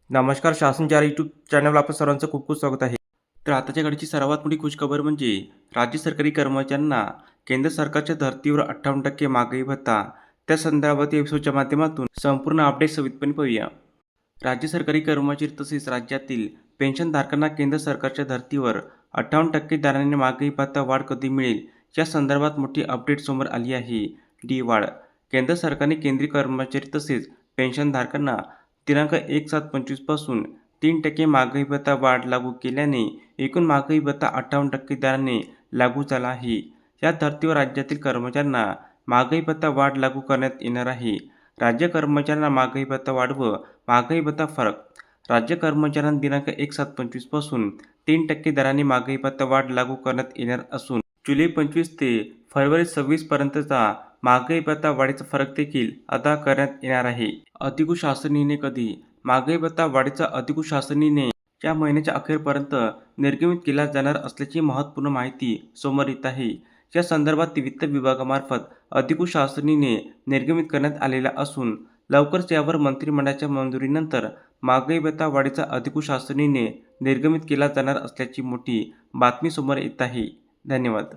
नमस्कार. शासन 4 यूट्यूब चॅनलवर आपलं सर्वांचं खूप खूप स्वागत आहे. तर आताच्या घडीची सर्वात मोठी खुशखबर म्हणजे राज्य सरकारी कर्मचाऱ्यांना केंद्र सरकारच्या धर्तीवर 58% महागाई भत्ता. त्या संदर्भात या एपिसोडच्या माध्यमातून संपूर्ण अपडेट सविस्तरपणे पाहूया. राज्य सरकारी कर्मचारी तसेच राज्यातील पेन्शनधारकांना केंद्र सरकारच्या धर्तीवर 58% दराने महागाई भत्ता वाढ कधी मिळेल या संदर्भात मोठी अपडेट समोर आली आहे. वाढ. केंद्र सरकारने केंद्रीय कर्मचारी तसेच पेन्शनधारकांना दिनांक 1/7/25 पासून 3% महागाई भत्ता वाढ लागू केल्याने एकूण महागाई भत्ता 58% दराने लागू झाला आहे. या धर्तीवर राज्यातील कर्मचाऱ्यांना महागाई भत्ता वाढ लागू करण्यात येणार आहे. राज्य कर्मचाऱ्यांना महागाई भत्ता वाढ व महागाई भत्ता फरक. राज्य कर्मचाऱ्यांना दिनांक 1/7/25 पासून 3% दराने महागाई भत्ता वाढ लागू करण्यात येणार असून जुलै 25 ते फेब्रुवारी 26 पर्यंतचा महागाई भत्ता वाढीचा फरक देखील अदा करण्यात येणार आहे. अधिकृत शासन निर्णय कधी? महागाई भत्ता वाढीचा अधिकृत शासन निर्णय या महिन्याच्या अखेरपर्यंत निर्गमित केला जाणार असल्याची महत्त्वपूर्ण माहिती समोर येत आहे. या संदर्भात वित्त विभागामार्फत अधिकृत शासन निर्णय निर्गमित करण्यात आलेला असून लवकरच यावर मंत्रिमंडळाच्या मंजुरीनंतर महागाई भत्ता वाढीचा अधिकृत शासन निर्णय निर्गमित केला जाणार असल्याची मोठी बातमी समोर येत आहे. धन्यवाद.